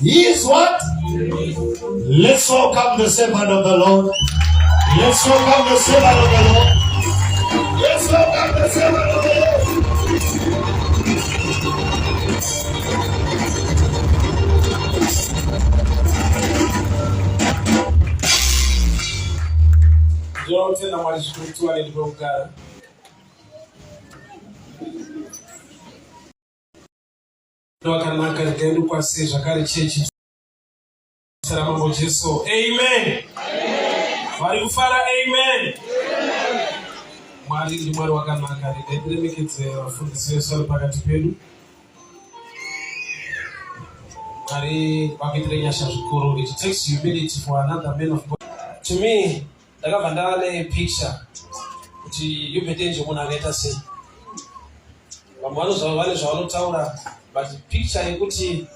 He is what? Let's welcome the servant of the Lord. Let's welcome the servant of the Lord. Let's welcome the servant of the Lord. Tena mwalishukuru alipokara. Wakanaka nikaenda kwa sasa kale chechi. Salama kwa Yesu. Amen. Warikufara amen. Mwali ndi mwali wakanaka nikaendemekeze wafundisi Yesu pakati pedu. Mwali wakitrenya shukuru. It takes humility for another man of God. To me, ndakavandale picture kuti yubetenje munhu akaita sei. Vamwe vanotaura, but picture yekuti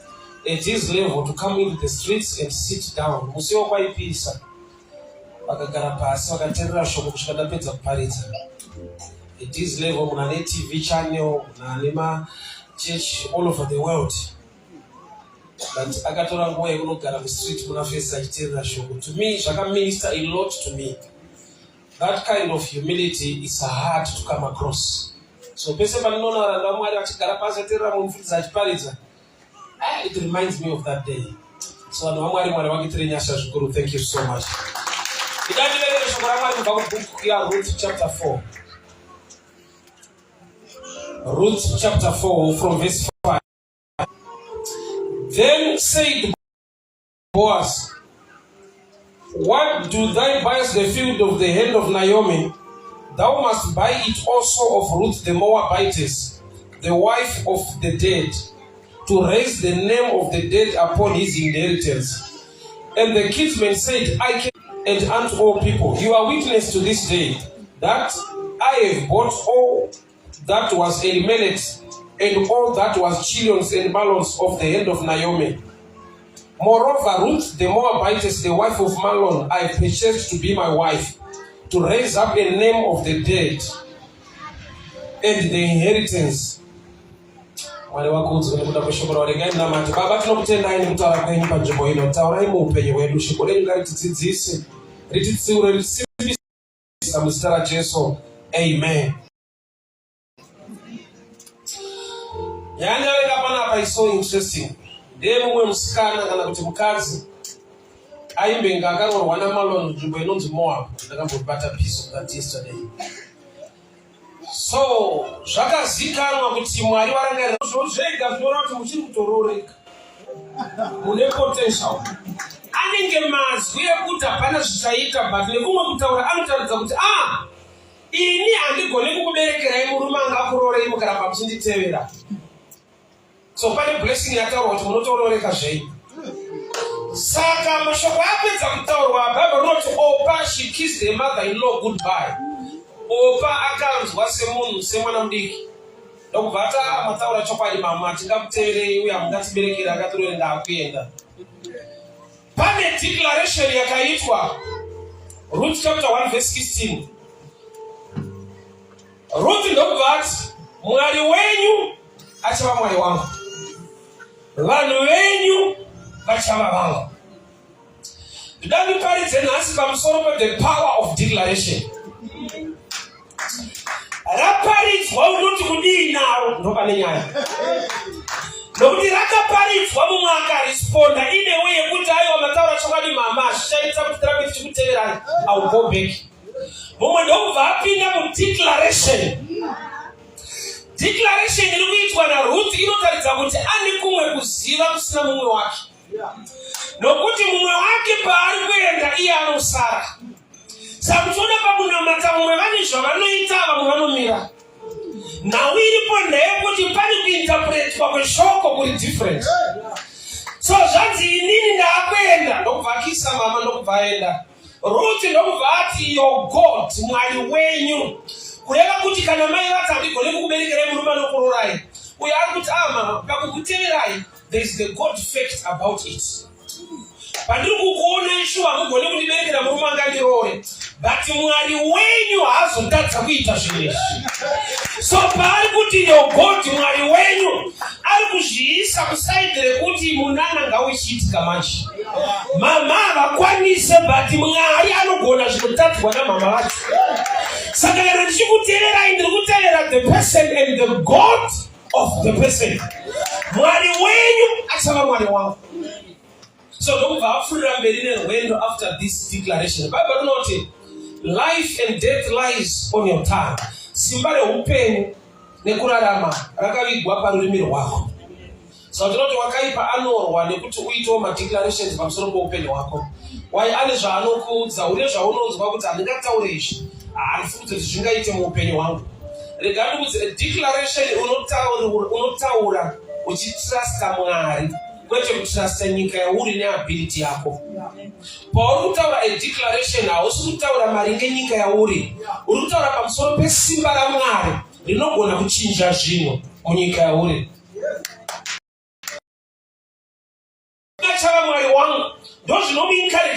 at his level to come into the streets and sit down. Musiwo kwaipisa. Vakagara pasi vakateerera shoko kusvika ndapedza kuparidza. At his level munhu ane TV channel, munhu ane church all over the world. But akatora nguva yekunogara mustreet muna face achiteerera shoko. To me, zvakaminister a lot to me. That kind of humility is hard to come across. So pese paninoona varanda vaMwari vachigara pasi ateerera mufundisi achiparidza, it reminds me of that day. So vanhu vaMwari, Mwari vakuitire nyasha zvikuru. Thank you so much. Ndidaverenge shoko raMwari kubva kubook yaRuth chapter 4. Ruth chapter 4 from verse 5. Then said Boaz, what do thou buyest the field of the hand of Naomi? Thou must buy it also of Ruth the Moabitess, the wife of the dead, to raise the name of the dead upon his inheritance. And the kinsman said, I can, and unto all people, you are witness to this day, that I have bought all that was Elimelech's, and all that was Chilion's and Mahlon's of the hand of Naomi. Moreover, Ruth the Moabitess, the wife of Mahlon, I purchased to be my wife, to raise up a name of the dead, and the inheritance. Wale wakuzi wanakuta kushukuru walegani na mati. Baba tunakutenda ini mtawala kwenye panjimbo hilo. Tawala imu upenye wedu. Shukuru nga rititidzise. Rititiure ritisimbisa mstara Jesu. Amen. Yanja weka pana hapa is so interesting. Demu mwe msikana kana kuti mkazi. Aimbe ngakaro wana Mahlon jumbo inonzi Moab. Ndakambopata piece of that yesterday. So, zvakazikanwa kuti Mwari varanga zvega zvinora kuti muchiri kutororeka. Mune potential. Anenge mazwi ekuti hapana zvichaita, but nekumwe kutaura anotaridza kuti ini handigoni kukuberekerai murume angakurorei mukaramba muchinditevera. So pane blessing yataurwa kuti munotororeka zvei. Saka mashoko apedza kutaurwa, Bible not Opa she kissed her mother-in-law goodbye. Opa akanzwa semunhu semwana mudiki. Ndokubva mataura chokwadi mama tingakuteerei uye hamungatiberekera akatoroenda akuenda. Pane declaration yakaitwa Ruth chapter 1 verse 16. Ruth ndokubva ati Mwari wenyu achava Mwari wangu, vanhu venyu vachava vangu. Ndinoparidza nhasi pamusoro pe the power of declaration. Raparidzwa unoti kudini naro ndopane nyaya. Nokuti rakaparidzwa mumwe akaresponda ine uye kuti aiwa mataura chokwadi mama zvichaita kuti tirapiti chikuteverai I will go back. Mumwe ndokubva apinda mudeclaration. Declaration iri kuitwa naRuth inotaridza kuti ane kumwe kuziva kusina mumwe wake. Nokuti mumwe wake paari kuenda iye anosara. Saka tiona pamunamata mumwe vane zvavanoita vamwe vanomira. Nhau iripo ndeyekuti pane kuinterpretwa kweshoko kuri different. So zvanzi inini ndaakuenda ndokubva akisa mama ndokubva aenda. Ruth ndokubva ati your God, Mwari wenyu. Kureva kuti kana mai vati handigoni kukuberekerai murume anokurorai, uye ari kuti mama pakukuteverai there is the God fact about it. Pandiri kukuona ishu hamugoni kundiberekera murume angandirore, but Mwari wenyu haazotadza kuita zvinhu izvi. So paari kuti your God, Mwari wenyu ari kuzviisa kusaidire kuti munana ngauchiitika manje. Mama vakwanise but Mwari anogona zvinotadzwa namama vacho. Saka kana ndichikuteerera ndiri kuteerera the person and the God of the person. Mwari wenyu achava Mwari wangu. So ndokubva apfuurira mberi nerwendo after this declaration. Bible inoti life and death lies on your tongue. Simba reupenyu nekurarama rakavigwa parurimi rwako. So tinoti wakaipa anorwa nekuti uitewo madeclarations pamusoro poupenyu hwako. Wai ane zvaanokuudza, une zvaunonzwa kuti handingataure izvi, handifuni kuti zvingaite muupenyu hwangu. Rega ndikuudzire declaration unotaura uchitrasta Mwari, kwete kutrasta nyika yauri neability yako. Pauri kutaura a declaration hausi kutaura maringe nyika yauri, uri kutaura pamusoro pesimba raMwari rinogona kuchinja zvinhu munyika yauri. Achava Mwari wangu ndozvinomuencourage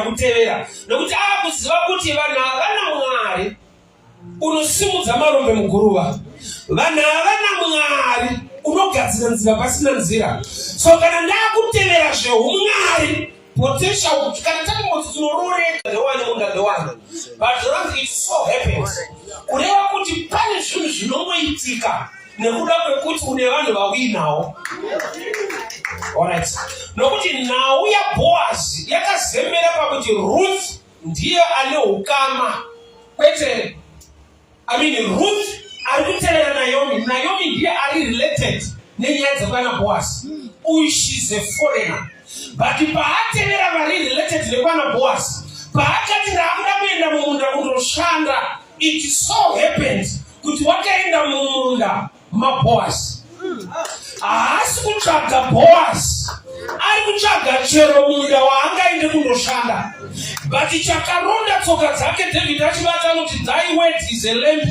kutevera, nokuti akuziva kuti vanhu havana Mwari unosimudza marombe muguruva, vanhu havana Mwari unogadzira nzira pasina nzira. So kana ndakutevera zveumwari potential kuti kana takumoti tinororeka ndewani munda ndewani, but ranzi it so happens kureva kuti pane zvinhu zvinongoitika nekuda kwekuti une vanhu vawinawo. Alright. Nokuti nhau yaBoaz yakazembera pakuti Ruth ndiye ane ukama, kwete Ruth ari kuteerera Naomi. Naomi ndiye ari related nenyaya dzekwana Boaz. Uyu she's a foreigner. But paateerera vari related nekwana Boaz, paakati ndaakuda kuenda mumunda kundoshanda, it so happened kuti wakaenda mumunda maBoaz. Haasi kutsvaga Boaz, ari kutsvaga chero munda waangaende kundoshanda. But chakaronda tsoka dzake David achibata anoti thy word is a lamp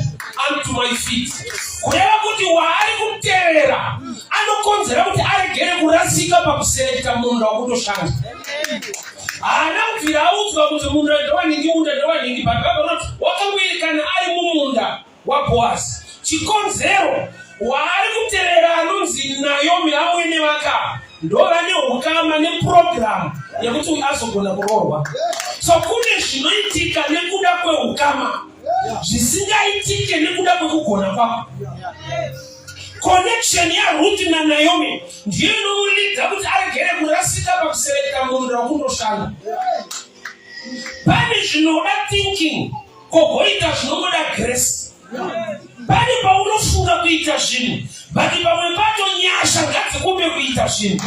unto my feet. Kureva kuti waari kuteerera anokonzera kuti aregere kurasika pakuselekta munda wakutoshanda. Haana kubvira audzwa kuti munda ndewaningi, munda ndewaningi, but vakanoti wakangoirikana ari mumunda waBoaz. Chikonzero waari kuteerera anonzi Naomi amwene vaka ndova neukama neprogramu yekuti azogona kurorwa. So kune zvinoitika nekuda kweukama zvisingaitike nekuda kwekugona kwako. Connection yaRuth naNaomi ndiyo inomulidza kuti aregere kurasika pakuselekta munda wakundoshanda. Pane zvinoda thinking, kogoita zvinongoda grace. Pane paunofunga kuita zvinhu, but pamwe pacho nyasha ngadzikupe kuita zvinhu.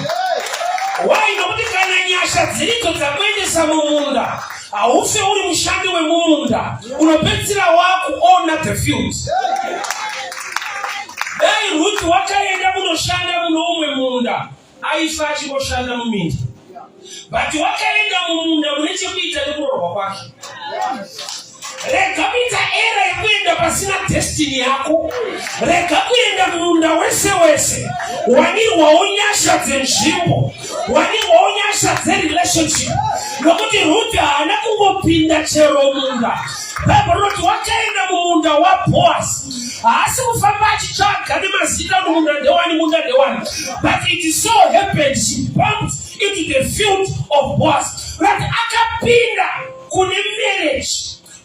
Why? Nokuti kana nyasha dziriko dzakuendesa mumunda, haufe uri mushandi wemumunda, unopedzisira wakuona the field. Dai Ruth wakaenda kunoshanda muno umwe munda, aifa achikoshanda muminda. But wakaenda mumunda mune chekuita nekurorwa kwake. Rega kuita era yekuenda pasina destiny yako. Rega kuenda munda wese wese. Wanirwawo nyasha dzenzvimbo, wanirwawo nyasha dzerelationship. Nokuti Ruth haana kungopinda chero munda. Bible inoti wakaenda mumunda waBoaz. Haasi kufamba achitsvaga nemazita munda ndewani, munda ndewani. But it so happened she bumped into the field of Boaz. But akapinda kune marriage,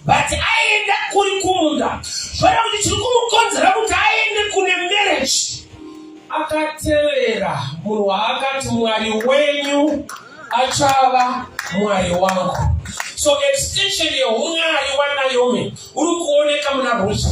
but aenda kuri kumunda. Zvara kuti chiri kumukonzera kuti aende kune marriage, akatevera munhu waakati Mwari wenyu achava Mwari wangu. So extension yeumwari waNaomi uri kuoneka muna Ruth.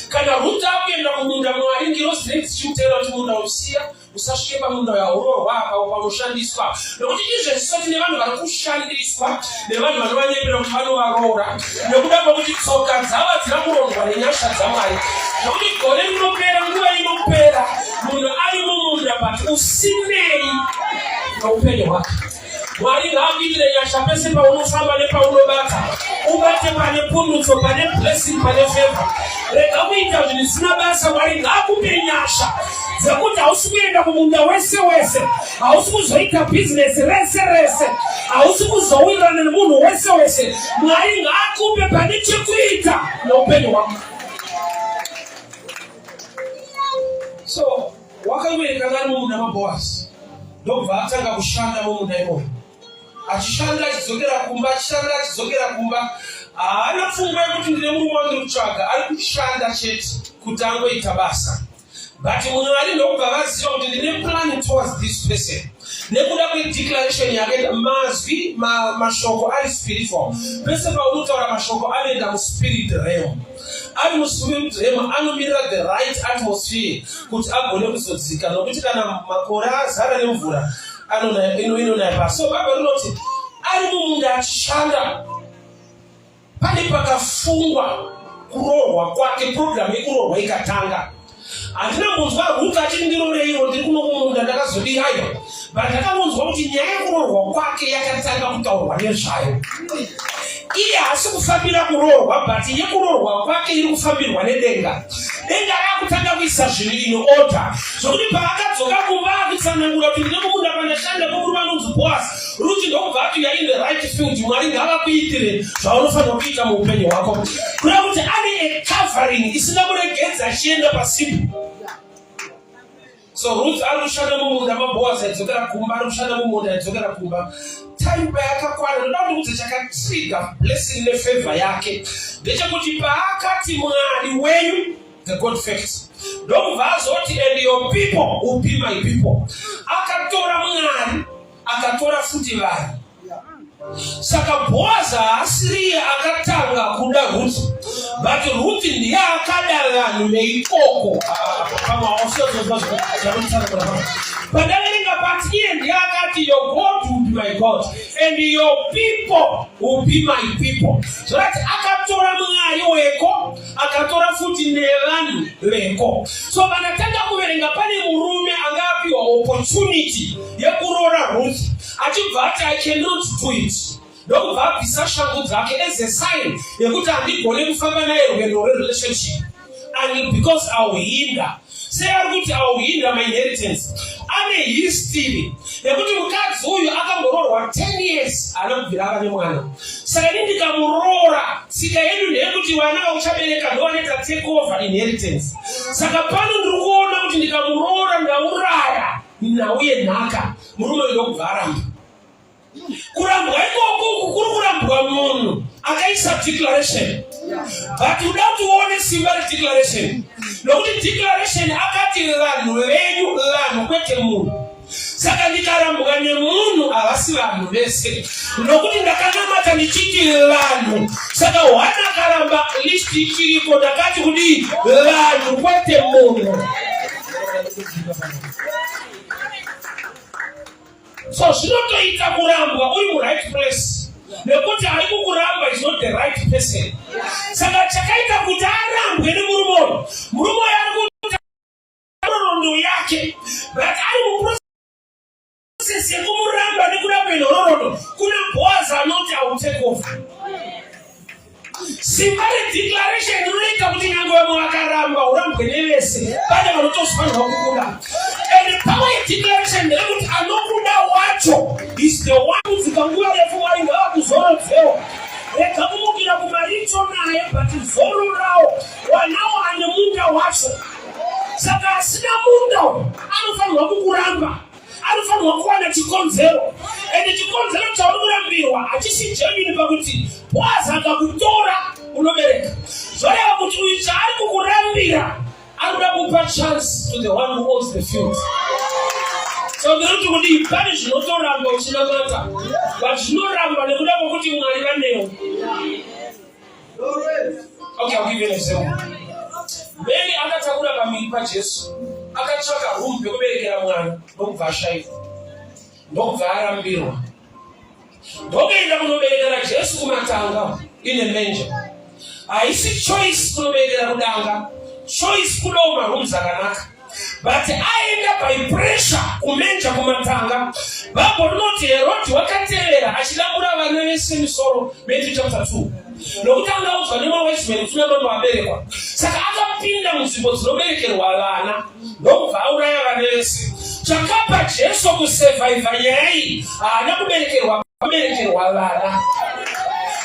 Kana Ruth akuenda kumunda, Mwari ngirozire dzichimutevera kuti munda usiya, usasvike pamunda yaurorwa apa panoshandiswa. Nokuti izvo zvisati nevanhu vari kushandiswa, nevanhu vanovanyepera kuti vanovaroora, nekuda kwokuti tsoka dzavo hadzina kurondwa nenyasha dzaMwari. Nokuti gore rinopera, nguva inopera, munhu ari mumunda but usinei noupenyu hwake. Mwari ngaakuitire nyasha pese paunofamba nepaunobata, ubate pane pundutso, pane blessing, pane favor. Rega kuita zvinhu zvisina basa. Mwari ngaakupe nyasha dzekuti hausi kuenda kumunda wese wese, hausi kuzoita business rese rese, hausi kuzowirirana nemunhu wese wese. Mwari ngaakupe pane chekuita noupenyu hwako. So wakabereka ngari mumunda maBoazi ndobva atanga kushanda mumunda imomo. Achishanda achizokera kumba, achishanda achizokera kumba. Haana pfungwa yekuti ndine murume wandiri kutsvaga, ari kushanda chete kuti angoita basa. But Mwari ndobva vaziva kuti ndine plan towards this person. Nekuda kwedeclaration yakaita mazwi mashoko ari spiritual. Pese paunotaura mashoko anoenda muspirit realm. Ari muspirit realm anomirira the right atmosphere kuti agone kuzodzika, nokuti kana makore azara nemvura inonaya pasi. So Baba rinoti ari mumunda achishanda pane pakafungwa kurohwa kwake, program yekurohwa ikatanga. Handina kunzwa Ruth achiti ndiroreiro ndiri kuno kumunda ndakazodirayo, but ndakangonzwa kuti nyaya yekurohwa kwake yakatanga kutaurwa nezvayo. Iye haasi kufambira kurohwa, but yekurohwa kwake iri kufambirwa nedenga. Denga rakutanga kuisa zvinhu in order, zvokuti paakadzoka kumba akutsanangura kuti ndine kumunda pandashanda kumurume anonzi Boazi, Ruth ndokubva ati you are in the right field. Mwari ngavakuitire zvaunofanira kuita muupenyu hwako, kuda kuti ane covering isina kuregedza achienda pasimbi. So Ruth ari kushanda mumunda maBoazi aidzokera kumba, ari kushanda mumunda aidzokera kumba. Time yakakwana, ndoda kuti chakatrigger blessing nefavor yake ndechekuti paakati Mwari wenyu, the God fact, ndokubva azoti and your people will be my people. Akatora Mwari, akatora futi vanhu. Saka Boazi haasiriye akatanga kuda Ruth, but Ruth ndiye akada vanhu veikoko. Padaverenga pati iye ndiye akati your God will be my God and your people will be my people. So that akatora Mwari weko, akatora futi nevanhu veko. So vanatanga kuverenga pane murume angapiwa opportunity yekurora Ruth, achibva ati I cannot do it. Ndokubva abvisa shangu dzake as a sign yekuti handigone kufamba naye rwendo rwerelationship, and because I will hinder. Say ari kuti I will hinder my inheritance. Ane history yekuti mukadzi uyu akangororwa 10 years anobvira ava nemwana. Saka ini ndikamurora, tsika yedu ndeyekuti vana vauchabereka ndovaneta take over inheritance. Saka pano ndiri kuona kuti ndikamurora ndauraya nauye nhaka, murume ndokubva aramba. Kurambwa ikoko kuri kurambwa munhu akaisa declaration, but uda kuti uone simba redeclaration, nokuti declaration akati vanhu venyu, vanhu kwete munhu. Saka ndikarambwa nemunhu havasi vanhu vese, nokuti ndakanamata ndichiti vanhu. Saka wana akaramba list ichiriko, ndakati kudii vanhu kwete munhu. So zvinotoita kurambwa uri right place, nekuti ari kukuramba is not the right person. Saka chakaita kuti arambwe nemurume, murume ari kuita rondo yake, but ari muprocess yekumuramba nekuramba inorondo. Kuna Boazi anoti I will take over. Simba redeclaration rinoita kuti nyange vamwe vakaramba urambwe nevese, pane vanotofanirwa kukuda. And the power declaration ndeyekuti anokuda wacho is the one dzikanguva refu Mwari ngavakuzorodzeo. Rega kumukira kumaricho naye, but zoro rawo wanawo ane munda wacho. Saka asina munda anofanirwa kukuramba, anofanirwa kuwana chikonzero. And chikonzero chauri kurambirwa hachisi genuine pakuti Boazi akakutora unobereka. Zvoreva kuti uyu chaari kukurambira anoda kupa chance to the one who owns the field. So ndinoti kuti pane zvinotoramba uchinamata, but zvinoramba nekuda kwokuti Mwari vanewo. Okay, I'll give you an example. Mary akatakura pamiri paJesu, akatsvaka room pekuberekera mwana, ndokubva ashaiwa, ndokubva arambirwa. Ndokuenda kunoberekera Jesu kumatanga in a manger. Haisi choice kunoberekera kudanga, choice kudawo marooms akanaka. But aenda by pressure kumenja kumatanga. Bible rinoti Herodi wakatevera achidambura vana vese misoro, Matthew chapter 2. Nokuti angaudzwa nemawise men kuti nanondo aberekwa. Saka akapinda munzvimbo dzinoberekerwa vana, ndokubva auraya vana vese. Chakapa Jesu kusurviva nyaya iyi haana kuberekerwa vana.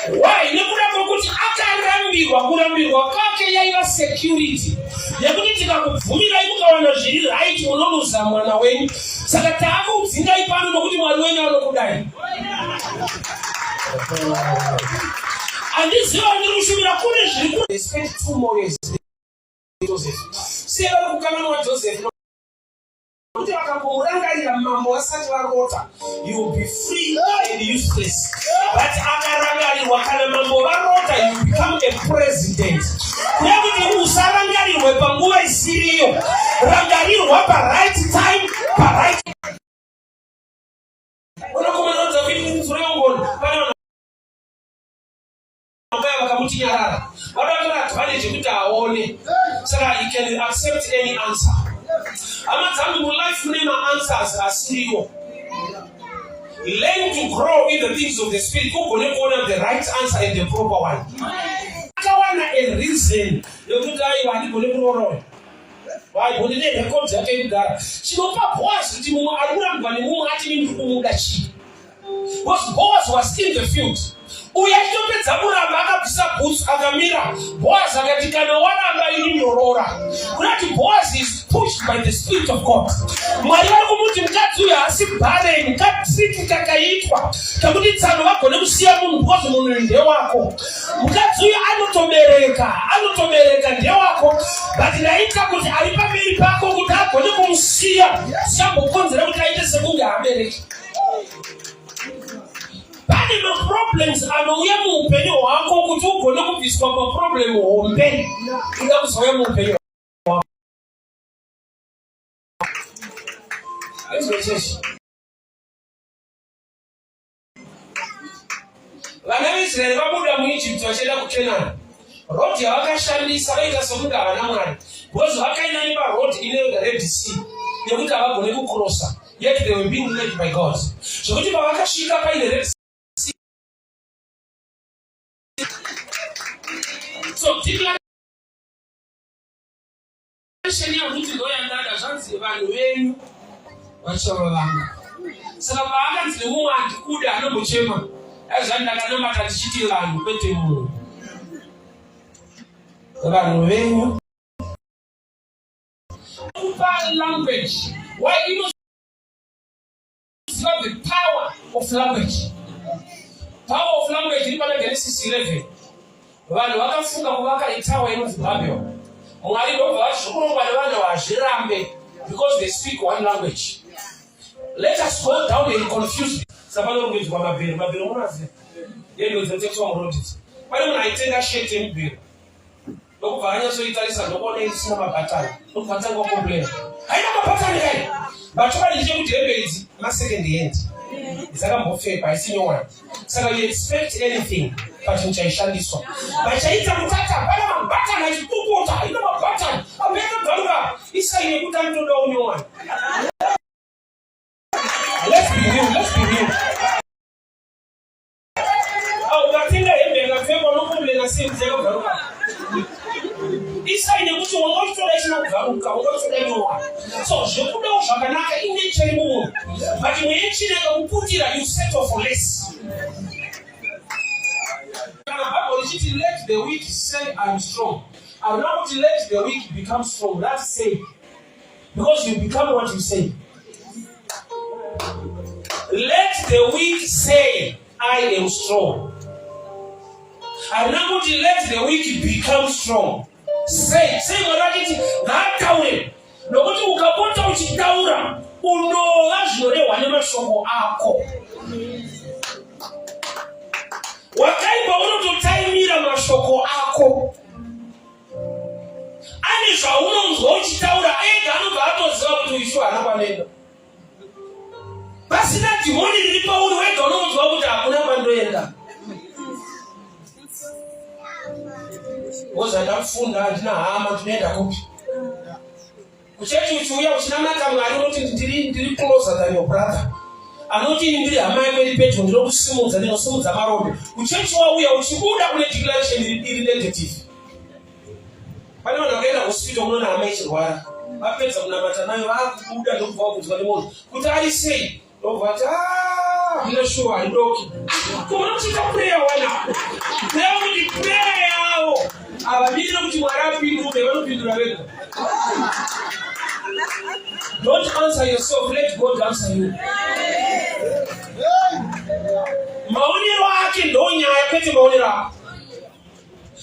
Why? Nekuda kwokuti akarambira kurambirwa kwake yaiva security yekuti tikakubvumira mukawana zviri right unomuza mwana wenyu. Saka taakudzingai pano nokuti mwari wenyu anokudai. Andiziva ndikushumira kune zviri. They spent 2 more years. Joseph. Seva kukanganwa wa Joseph. Kuti vakamurangarira mambo vasati varota, you will be free and useless. But akarangarirwa kana mambo varota, you become a president. Nekuti usarangarirwe panguva isiriyo, rangarirwa pa right time, pa right. Unokumanodza kuti mvura yongoni pana vakamuti nyarara. Vakatora advantage kuti aone. Saka he can accept any answer. Amadzambi mu life name answers asiriyo. Learn to grow in the things of the spirit. Kugone kuona the right answer and the proper one. Akawana a reason yokuti aiwa ndigone kuroroya. Why bone ne record yake kugara. Chinopa Boaz kuti mumwe arikurambwa nemumwe ati ndiri kumuda chi. Because Boaz was in the field. Uya chitopedza kuramba akabvisa boots akamira. Boaz akati kana waramba ini ndorora. Kunati Boaz is pushed by the Spirit of God. Mwari vari kumuti mukadzi uyu hasi barren, katriki kakaitwa kakuti tsano vagone kusiya munhu because munhu ndewako. Mukadzi uyu anotobereka ndewako, but ndaita kuti ari pamberi pako kuti agone kumusiya zvichagokonzera kuti aite sekunge haabereki. Pane maproblems anouya muupenyu hwako kuti ugone kubviswa maproblem hombe kuda kuzouya muupenyu hwako. Vana veIsraeri vabuda muIjipiti vachienda kuKenani. Road yavakashandisa vaita sekuti havana Mwari. Because vakainani paroad ine Red Sea nekuti havagone kucrossa. Yet they were being led by God. Zvekuti pavakasvika paine Red Sea. So declaration ya Ruth ndoyandada zvanzi vanhu venyu vachava vangu. Saka paakanzi mumwe andikuda anomuchema azvandakanamata tichiti vanhu kwete munhu. Vanhu venyu. Kupa language. Why you know the power of language. Power of language in Genesis 11. Vanhu vakafunga kuvaka itawa inonzi Babylon. Mwari ndobva vazvikurongwa nevanhu vazvirambe because they speak one language. Let us go down and confuse them. Sapanorongedzwa mabhero. Mabhero munaziva? Yendo dzotengeswa murodhisi. Pane munhu aitenga sheti yemubhero. Ndokubva anyatsoitarisa ndokuona isina mabhatani. Ndokubva atanga kukomplaina. Haina mabhatani kai. Bachobadi ndiche kuti hembe idzi ma-second hand. Dzakambofekwa haisi nyowani. Saka you expect anything but muchaishandiswa. Vachaita mutata pana mabhatani achipupota. Haina mabhatani. Apeka garuka. Isaine kuti anotoda unyowani. Let's be real. Ukatenga hembe yakapfekwa unokomplaina sei dzakagaruka. Isaine kuti wangotoda chinogaruka, wangotoda nyowani. So zvekudawo zvakanaka inature yemunhu. But mweichinga kuputira you settle for less. Kana Bible richiti let the weak say I'm strong. I'm not to let the weak become strong. That's say. Because you become what you say. Let the weak say I am strong. I'm not going to let the weak become strong. Say maragiti ngataure. Nokuti ukapota uchitaura unova zvinorehwa nemashoko ako. Wakaipa unototaimira mashoko ako. Ani zvaunonzwa uchitaura ega anobva atoziva kuti uyu haana kwanenda. Pasina dhimoni riri pauri wega unonzwa kuti hakuna kwandoenda. Woza ndafunda handina hama ndinoenda kupi. Kuchechi uchiuya uchinamata Mwari unoti ndiri closer than your brother. Anoti ndiri hama yako iri pedyo ndinokusimudza ndinosimudza marombe. Kuchechi wauya uchibuda kune declaration iri negative. Pane vanhu vakaenda hospital unoona hama ichirwara. Vapedza kunamata nayo vakubuda ndokubva kuudzwa nemunhu kuti ari sei. Ndobva ati ndine shuwa handoki. Kumuna kuchita prayer wana. Prayer kuti prayer yawo. ababirira kuti warapinduke vanopindura vega. Don't answer yourself, let God answer you. Maonero ake ndo nyaya kwete maonero ako.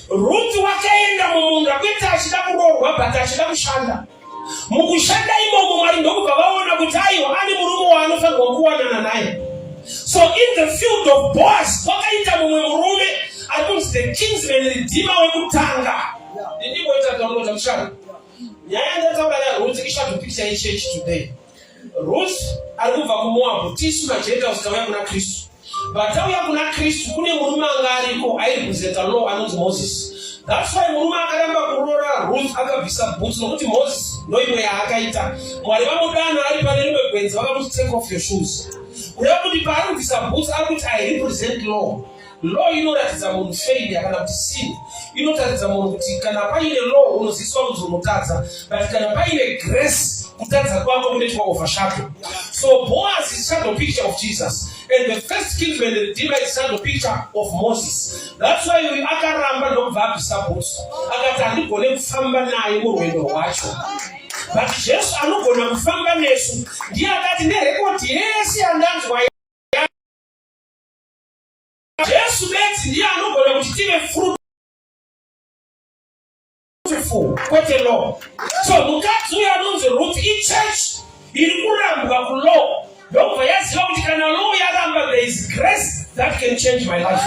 Ruth wakaenda mumunda kwete achida kuroorwa but achida kushanda. Mukushanda imomo Mwari ndokubva vaona kuti aiwa ane murume waanofanirwa kuwanana naye. So in the field of Boaz kwakaita mumwe murume akunzi the kinsman redeemer wekutanga. Ndingoita download mushanda. Nyaya ndataura naRuth ishato picture yechechi today. Ruth ari kubva kuMoab tisu naGentiles kauya kuna Kristu. But auya kuna Kristu kune murume anga ariko airepresenta law anonzi Moses. That's why murume akaramba kuroora Ruth akabvisa boots nokuti Moses ndoimwe yaakaita. Mwari vamudana ari pane rimwe gwenzi vakamuti take off your shoes. Kureva kuti paari kubvisa boots ari kuti I represent law. Law inoratidza munhu failure kana kuti sin. Inotaridza munhu kuti kana paine law unoziviswa kuti unotadza, but kana paine grace kutadza kwako kunoitwa overshadow. So Boaz is shadow picture of Jesus. And the first kinsman redeemer is shadow picture of Moses. That's why akaramba ndokubva abvisa boots. Akati handigone kufamba naye murwendo rwacho. But Jesu anogona kufamba nesu. Ndiye akati nerekodi yese yandanzwa Jesu beti ndiye anogona kuti tive fruitful kwete law. So mukadzi uyo anonzi Ruth ichurch iri kurambwa kulaw. Ndokubva yaziva kuti kana law yaramba there is grace that can change my life.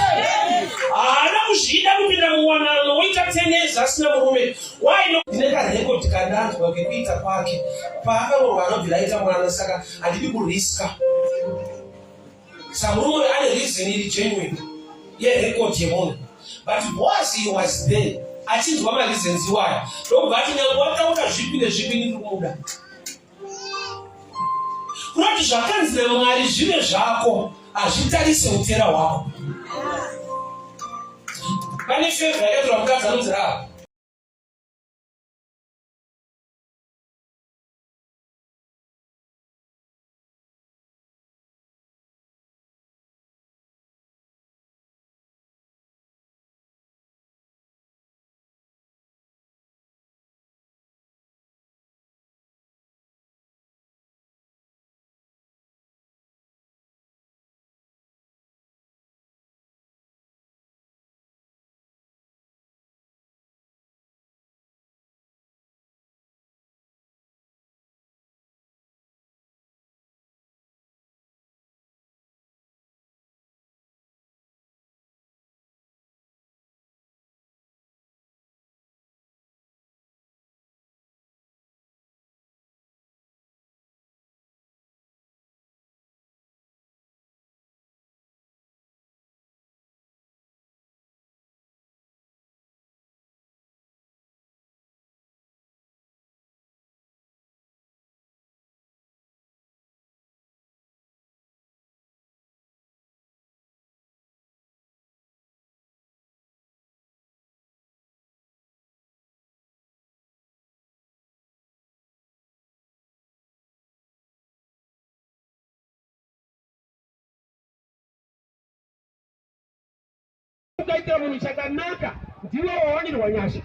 Haana kuzvida kupinda muwanano woita 10 years asina murume. Why no? Ndineka record kandanzwa ngekuita kwake. Paakaroorwa anobvira aita mwana saka handidi kuriska. Samurume ane reason iri genuine. Record yemunhu. But Boaz he was there. Achinzwa mareasons iwaya. Ndokubva ati nyange wataura zvipi nezvipi ndiri kumuda. Kunoti zvakanzi naMwari zvive zvako hazvitarise utera hwako. Pane favor yakaitwa mukadzi anonzi Rahabhi. Ukaita munhu chakanaka ndiwe wawanirwa nyasha.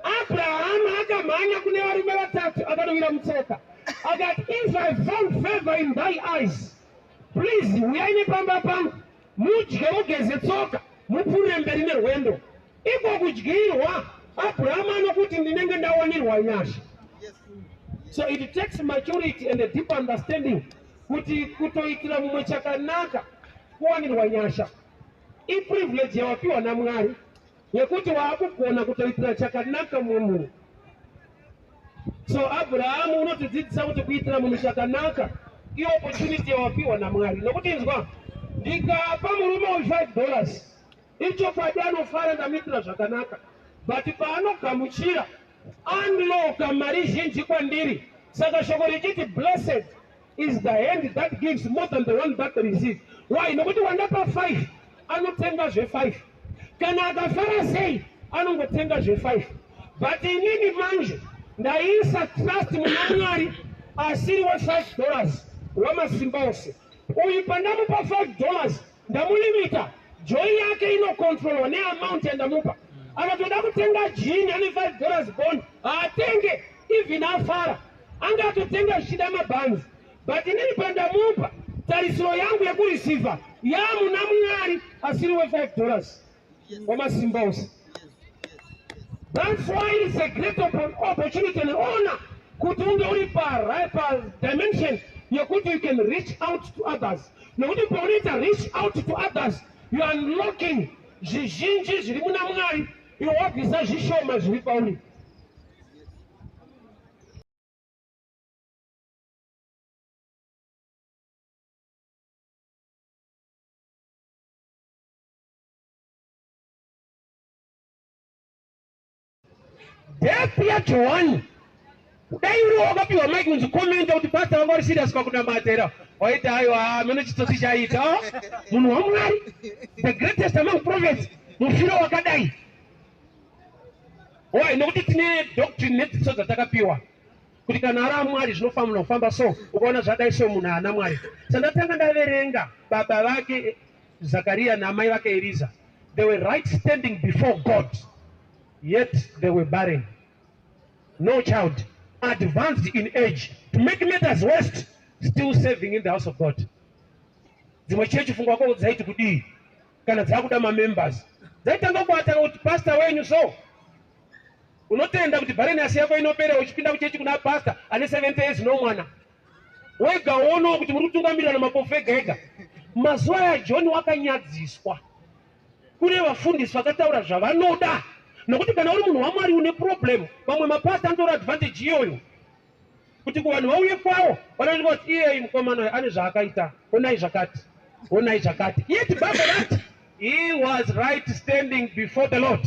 Abraham akamhanya kune varume vatatu akanowira mutsoka akati, if I found favor in thy eyes, please uyai nepamba pangu mudye mugeze tsoka mupfuurire mberi nerwendo. Iko kudyirwa Abraham anokuti ndinenge ndawanirwa nyasha. So it takes maturity and a deep understanding kuti kutoitira mumwe chakanaka kuwanirwa nyasha iprivilege yawapiwa naMwari yekuti waakugona kutoitira chakanaka munhu. So Abrahamu unotidzidzisa kuti kuitira munhu chakanaka iyo opportunity yawapiwa naMwari. Nokuti inzwa ndikapa murume $5 ichokwadi anofara ndamuitira zvakanaka, but paanogamuchira anloka mari zhinji kwandiri. Saka shoko richiti blessed is the hand that gives more than the one that receives. Why? Nokuti wandapa 5 anotenga zve5, kana akafara sei anongotenga zve5. But inini manje ndaisa trust muna Mwari asiri $5 wamasimba ose. Uyu pandamupa $5 ndamulimita joy yake inocontrolwa neamount yandamupa. Akatoda kutenga jini ane $5 bond atenge even afara anga atotenga shida mabanzi, but inini pandamupa tarisiro yangu yekureceiva yamuna Mwari asiriwe $5 wamasimba ose. That's why it's a great opportunity and honor kuti unge uri pa dimension yekuti you can reach out to others. Nokuti paunita reach out to others, you are unlocking zvizhinji zviri muna Mwari, inowabvisa zvishoma zviri pauri. Death yacho one. Dai uri wakapiwa mic unzi comment kuti pastor wanga uri serious kwakunamatera. Waita aiwa mene chitsotsi chaita. Munhu waMwari, the greatest among prophets, mufiro wakadai. Why nokuti tine doctrine netso dzatakapiwa. Kuti kana ari aMwari zvinofamba kufamba so, ukaona zvadai so munhu ana Mwari. Sandatanga ndaverenga baba vake Zakaria na mai vake Eliza. They were right standing before God. Yet they were barren. No child, advanced in age. To make matters worse, still serving in the house of God. Dzimwe chechi fungwa kwako dzaiti kudii kana dzakuda members. Dzaitanga kuataka kuti pastor wenyu so. Unotenda kuti barrenness yako inopera uchipinda kuchechi kuna pastor ane 70 years no mwana. Wega uono kuti muri kutungamirira namapofu ega. Mazuva ya John wakanyadziswa. Kune vafundisi vakataura zvavanoda. Nokuti kana uri munhu waMwari une problem, vamwe mapasta anotora advantage iyoyo. Kuti kuvanhu vauye kwawo, vanoti kuti iye mukomana ane zvaakaita, onai zvakati, onai zvakati. Yet Bible that he was right standing before the Lord.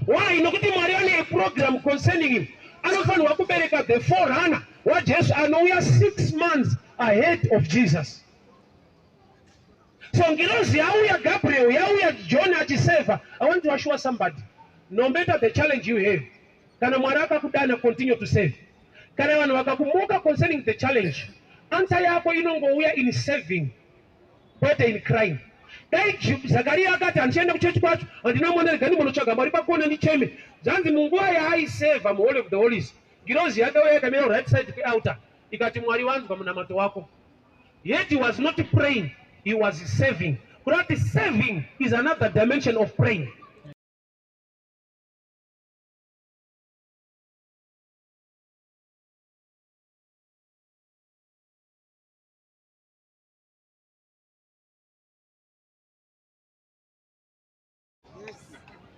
Why? Nokuti Mwari ane a program concerning him. Anofanirwa kubereka the forerunner waJesu anouya 6 months ahead of Jesus. So ngirozi yauya Gabriel, yauya John achiseva. I want to assure somebody, no matter the challenge you have, kana Mwari akakudana continue to save. Kana vanhu vakakumuka concerning the challenge, answer yako inongouya in saving, better in crying. Dai Zakaria akati andienda kuchechi kwacho, andina mwana gani munotsvaga Mwari pakona ndicheme. Zanzi munguva yaaiseva muHoly of the Holies, ngirozi yakauya ikamira right side kwealtar, ikati Mwari wanzwa munamato wako. Yet he was not praying. He was saving. But saving is another dimension of praying.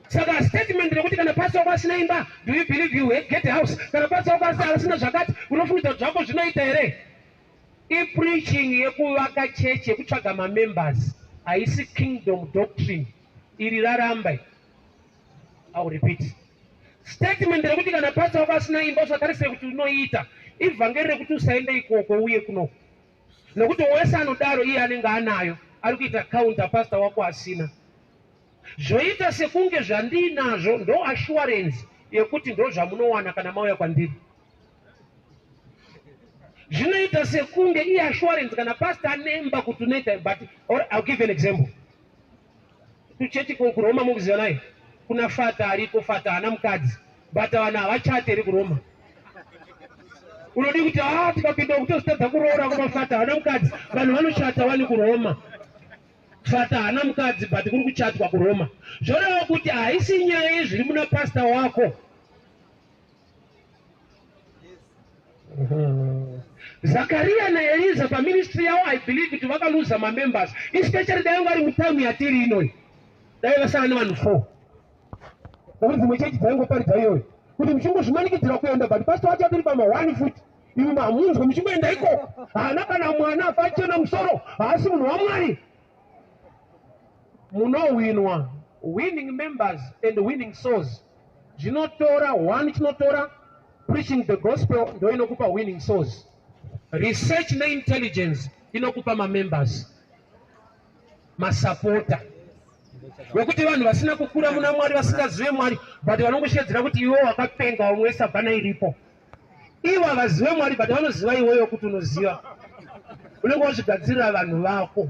Saka statement rekuti kana pastor wako asina imba, do you believe you get a house? Kana pastor wako asina zvakati, unofunga zvako zvinoita here? I-preaching yekuvaka chechi yekutsvaga members haisi kingdom doctrine. Iri raramba. I will repeat. Statement rekuti kana pastor wako asina imba usatarise kuti unoita, ivhangeri rekuti usaende ikoko uye kuno. Nokuti wese anodaro iye anenge anayo, ari kuita counter pastor wako asina. Zvoita sekunge zvandinazvo ndo assurance yekuti ndo zvamunowana kana mauya kwandiri. Zvinoita sekunge iye assurance kana pastor anemba kuti unoita, but I'll give an example. Kuchechi kuRoma mukuziva naye, kuna fata ariko, fata hana mukadzi, but vanhu havachati iri kuRoma. Unodi kuti tikapinda kutozotadza kuroora kumafata hana mukadzi, vanhu vanochata vani kuRoma. Fata hana mukadzi, but kuri kuchatwa kuRoma. Zvoreva kuti haisi nyaya yezviri muna pastor wako. Zakaria na Eliza pa ministry yao, I believe kuti vakaluza members, especially dai ngari mutime yatiri inoi. Dai vasana ni vanhu 4. Nokuti dzimwe chechi dzaingoparidza iyoyo kuti muchingo zvimanikidzira kuenda, but pastor wacho atiri pama 1 foot. Iwe mamunzwa muchingoenda iko, haana kana mwana afachena musoro, haasi munhu waMwari. Munowinwa, winning members and winning souls. Zvinotora, one chinotora, preaching the gospel ndo inokupa winning souls. Research na intelligence inokupa members, masupporter. Wekuti vanhu vasina kukura muna Mwari, vasingazive Mwari, but vanongoshedzera kuti iwe wakapenga umwe sabhana iripo. Iwe havazive Mwari, but vanoziva iweyo kuti unoziva. Unenge wazvigadzirira vanhu vako.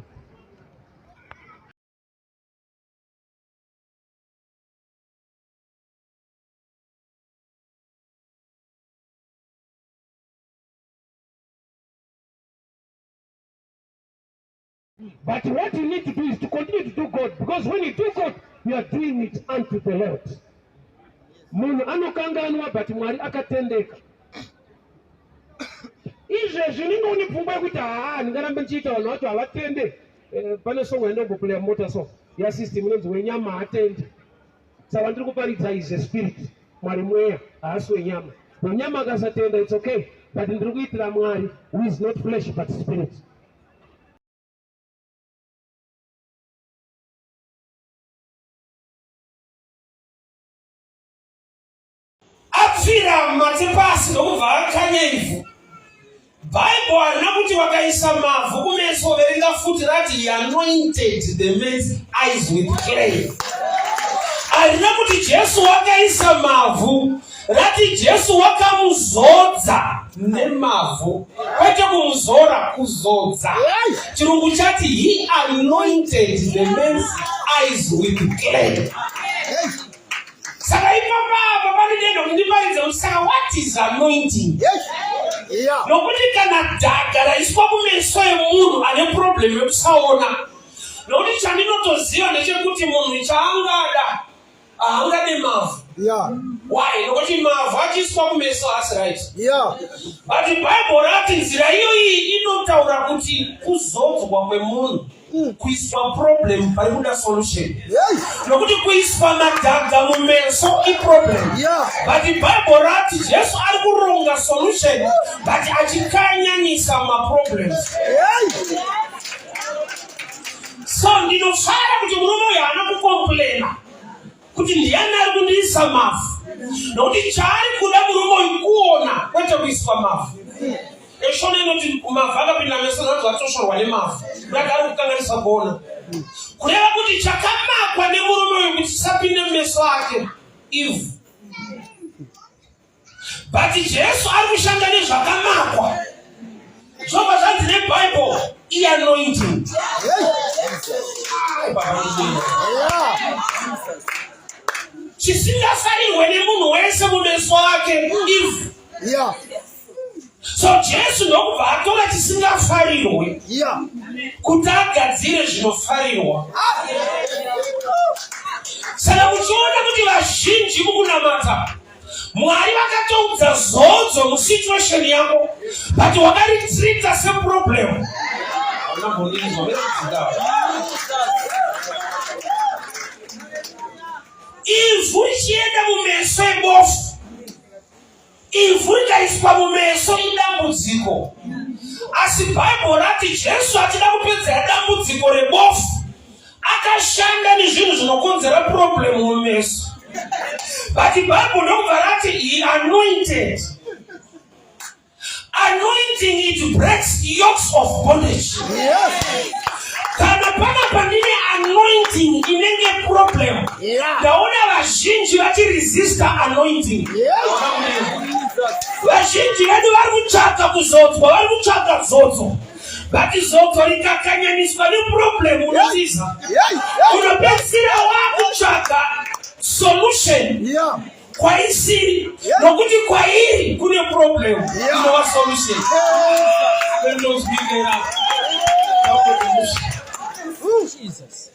But what you need to do is to continue to do good, because when you do good, you are doing it unto the Lord. Munhu anokanganwa but Mwari akatendeka. Izvezvi ndingaone pfungwa yekuti ndingarambe ndichiita vanhu vacho havatende. Pane song yandomboplaya mota so yasystem inonzi wenyama haatende. Saka ndiri kuparidza is a spirit. Mwari mweya haasi wenyama. Wenyama akasatenda it's okay, but ndiri kuitira Mwari who is not flesh but spirit. Apfira matepasi ndokubva akanya ivhu. Bible harina kuti wakaisa mavhu kumeso verenga futi rati he anointed the man's eyes with clay. Harina kuti Jesu wakaisa mavhu rati Jesu wakamuzodza nemavhu. Kwete kumuzora, kuzodza. Chirungu chati he anointed the man's eyes with clay. Saka ipapa panidenda kuti ndiparidze kuti saka what is anointing? Nokuti kana dhaga raiswa kumeso emunhu ane problem yekusaona. Nokuti chandinotoziva ndechekuti munhu chaangada haangade mavhu. Why? Nokuti mavhu achiiswa kumeso asi right. But Bible rati nzira iyoyi inotaura kuti kuzodzwa kwemunhu kuiswa problem pari kuda solution. Nokuti kuiswa madhaga mumeso iproblem. But Bible rati Jesu ari kuronga solution but achikanyanisa maproblems. So ndinofara kuti murume uyu haana kukomplena kuti ndiani ari kundiisa mavhu. Nokuti chaari kuda murume uyu kuona kwete kuiswa mavhu. Eshona inoti mavhu akapinda meso nanzi atoshorwa nemavhu. Ndakari kukanganisa kuona. Kureva kuti chakamakwa nemurume uyu kuti chisapinde meso ake ivhu. But Jesu ari kushanda nezvakamakwa. Zvobva zvanzi neBible i-anointing. Chisingafarirwe nemunhu wese mumeso ake ivhu. So Jesu ndokubva atora chisingafarirwe kuti agadzire zvinofarirwa. Saka muchiona kuti vazhinji mukunamata Mwari vakatoudza zodzo musituation yako but wakaritrita seproblem. Ivhu ichienda mumeso ebofu, ivhu ikaiswa mumeso idambudziko. Asi Bible rati Jesu achida kupedzera dambudziko rebofu akashanda nezvinhu zvinokonzera problem mumeso. But Bible ndokubva rati he anointed. Anointing it breaks yokes of bondage. Kana pana pandine anointing inenge problem. Ndaona vazhinji vachiresista anointing. Vazhinji vedu vari kutsvaka kuzodzwa, vari kutsvaka zodzo. But zodzo rikakanyaniswa neproblem unotiza. Unopedzisira wakutsvaka solution. Kwaisiri nokuti kwairi kune problem inova solution. Jesus.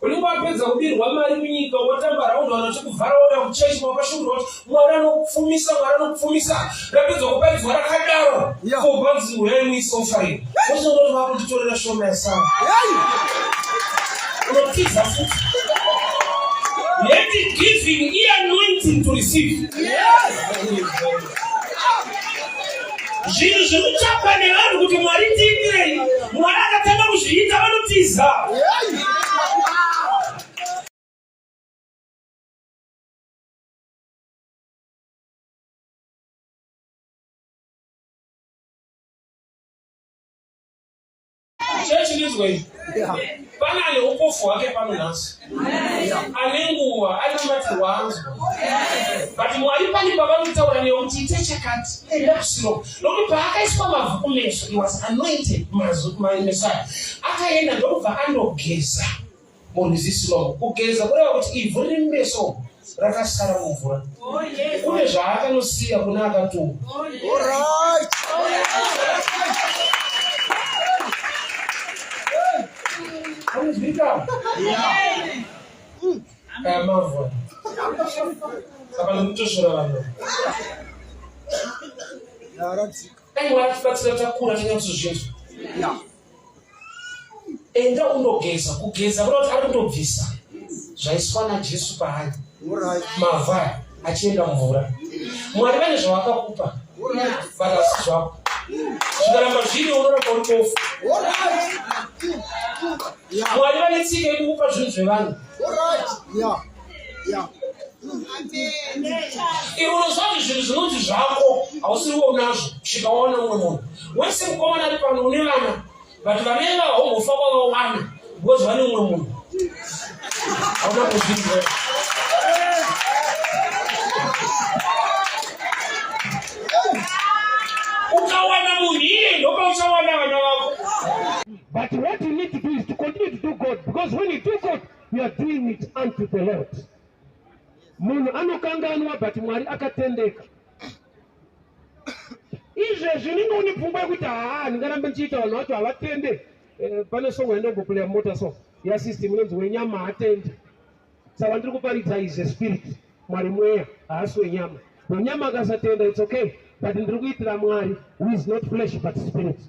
Ulingo wapedza kubirwa mari munyika watamba raundi vanachikuvhara oda kuchechi wakashungura Mwari anokufumisa, Mwari anokufumisa. Rapedza kuparidzwa rakadaro kobvanzi uyaimwisa ofarira. Wozongoti vakunditorera shoma yasana. Unotiza futi. Let it give you anointing to receive. Zvinhu zvimuchapa nevanhu kuti Mwari tiitirei. Mwari akatanga kuzviita vanotiza. Church this way. Pana ane upofu wake pano nasi. Ane nguva, ane mati wanzwa. But Mwari pani baba kutaura newe kuti ite chakati. Enda kusiro. Nokuti paakaiswa mavhu kumeso, he was anointed Messiah. Akaenda ndokubva andogeza murizisiro. Kugeza kureva kuti ivhu riri mumeso rakasara mumvura. Kune zvaakanosiya kuna akatuwa. Anzwika. Mavwa. Saka ndikutoshora vanhu. Aiwatibatsira takura tinyatsozinzwa. Enda undogeza kugeza kuti ari kutobvisa zvaiswa naJesu paari mavha achienda mvura. Mwari vane zvawakakupa varasi zvako zvikaramba zviri unoramba uri tofu. Mwari vane tsika yekukupa zvinhu zvevanhu. Iwe unozva kuti zvinhu zvinonzi zvako hausiriwo unazvo kusvika waona mumwe munhu. Wese mukomana ari pano une vana vanhu vanenga homofa kwavawana because vane mumwe munhu hauna kuzvinzwa. Ukawana munhu iye ndopa uchawana vana vako. But what you need to do is to continue to do good, because when you do good, you are doing it unto the Lord. Munhu anokanganwa but Mwari akatendeka. Izvezvi ninge une pfungwa yekuti ndingarambe ndichiita vanhu vacho havatende. Pane song yandomboplaya mota so yasystem inonzi wenyama haatende. Saka ndiri kuparidza is a spirit. Mwari mweya haasi wenyama. Wenyama akasatenda it's okay, but ndiri kuitira Mwari who is not flesh but spirit.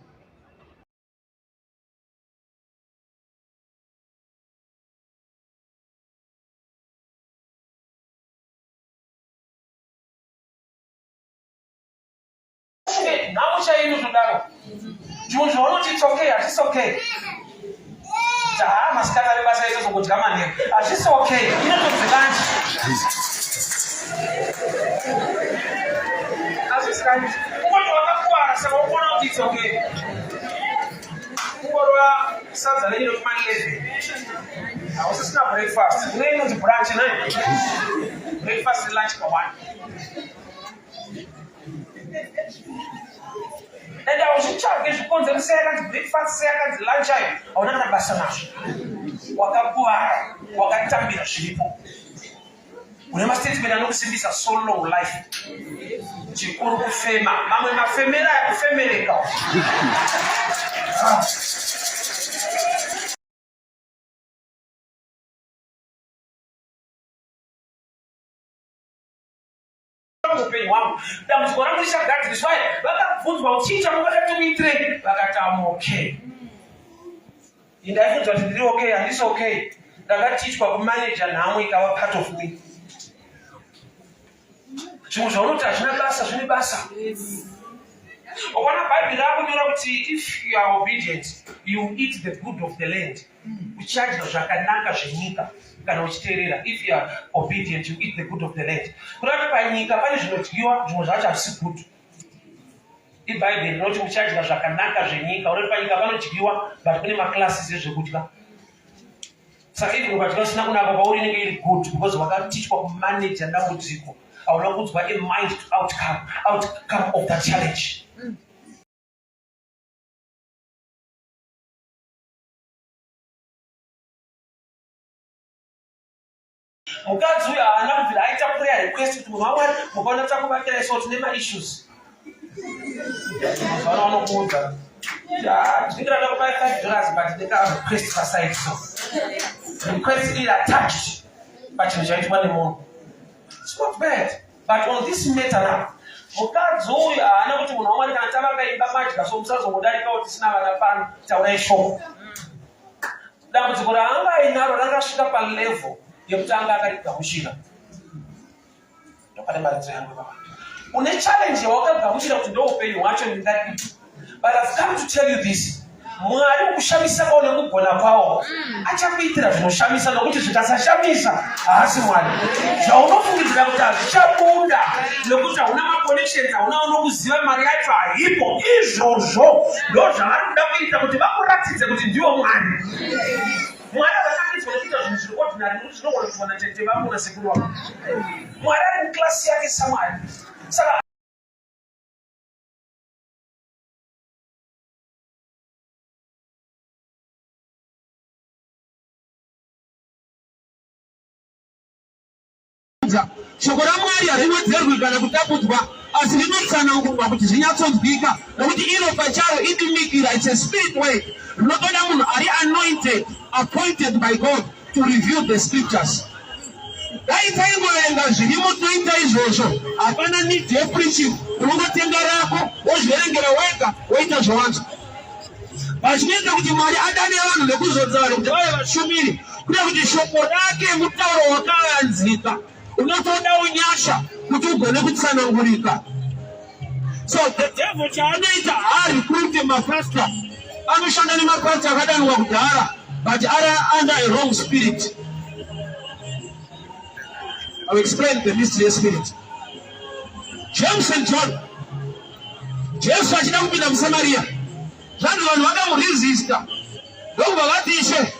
Now you to know. Jews want it's okay, it's okay. Mascata lebasa hizo kwa kama ni. It's okay. Ina to lunch. As lunch. Uko wakakuwa sema uko it's okay. Uko wa sasa leo kama leve. I was just not breakfast. We know the brunch night. Breakfast and lunch for one. And I was in charge of the second breakfast, second lunch time. I was not a basanash. Wakapuara, Wakatambira Shilipo. We must take me and look see this a so long life. Chikuru Fema, Mamma Femera, Femerica. That's why football teacher to be trained. I'm okay. In the end, it's okay and it's okay. That teach for manager now we are part of me. If you are obedient, you eat the good of the land. If you are obedient, you eat the good of the land. If Bible not to charge the Jakanaka Jenica or but when my classes is a good guy. So if you were just not good because we can teach for manage and now I will not put in mind outcome of that challenge. God's way, I'm not the prayer request to Muhammad, we're going to talk about the sort of issues. I don't know that. Yeah, I think I don't buy $5, but they have a request aside. So, request is attached, but you just want more. It's not bad. But on this matter, God's way, I'm not going to know what I'm talking about. So, I'm sorry, I'm it's not a pan, it's a show. That was what I'm naro, that's up a level. You're talking about the Hushina. Look at the matter. When a challenge you walk up, to don't pay you watch in that. But I've come to tell you this. Mwari kushamisa kwa ulimu kwa kwao. Acha pitira kushamisa na kuti zvikasashamisa asi mwari. Zvaunofungidzira kuti azvichabuda nekuti una ma connections unaona kuziva mari yacho haipo izvozvo ndo zvavanoda kuita kuti vakuratidze kuti ndiwo mwari. Mwari akakitwa kuita zvinhu zviri ordinary kuti zvinogona kuona tete vamuna sekuru wako. Mwari ari muklasi yake samwari. Saka shoko ramwari harinwedzerwi kana kutapudzwa asi rinotsanangurwa kuti zvinyatsodzika nokuti iro pacharo idimikira. It's a spirit way rinotoda munhu ari anointed, appointed by God to reveal the scriptures. Dai taingoverenga zvirimo toita izvozvo, hapana need yepreaching. Unongotenga rako wozviverengera wega woita zvawanzwa. Pazvinoita kuti Mwari adane vanhu nekuzodzaura kuti vave vashumiri, kuda kuti shoko rake mutauro wakavanzika unotoda unyasha kuti ugone kutsanangurika. So the devil chaanoita harecruit mapastor, anoshanda nemapastor akadanwa kudhara, but are under a wrong spirit. I will explain the mystery spirit. James and John, Jesu achida kupinda muSamaria, zvanhu vanhu vakamuresista ndokubva vati Ishe,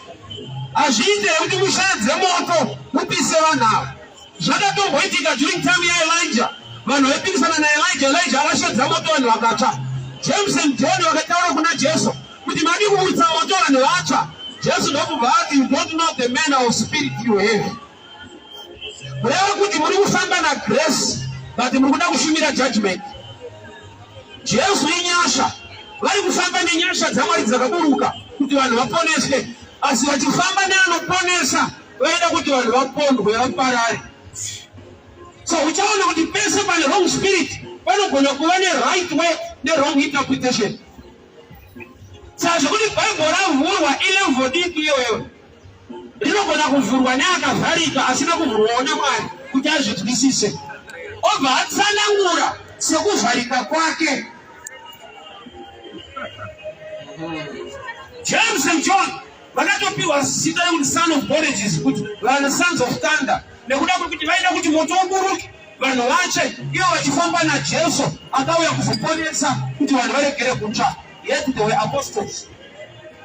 hazviite kuti mushadze moto mupise vanhu ava. Zvakatomboitika during time yaElijah, vanhu vaipikisana naElijah, Elijah akashadza moto vanhu vakatsva. James and John vakataura kuna Jesu kuti madi kuutsa moto vanhu vatsva. Jesu ndokubva ati, you don't know the manner of spirit you have. Kureva kuti muri kufamba nagrace, but muri kuda kushumira judgment. Jesu inyasha, vari kufamba nenyasha dzaMwari dzakaburuka kuti vanhu vaponeswe, asi vachifamba neanoponesa vaida kuti vanhu vapondwe vaparare. So uchaona kuti pese pane wrong spirit panogona kuva right way wrong interpretation. Saka kuti Bible ravhurwa ilevel diki iyoyo rinogona kuvhurwa neakavharika asina kuvhurwawo naMwari kuti azvinzwisise, obva atsanangura sekuvharika kwake. James and John vakatopiwa zita rekuti son of borages, kuti vanhu sons of thunder, nekuda kwekuti vaida kuti moto uburuke vanhu vatsve, ivo vachifamba naJesu akauya kuzoponesa kuti vanhu varegere kutsva. Yet they were apostles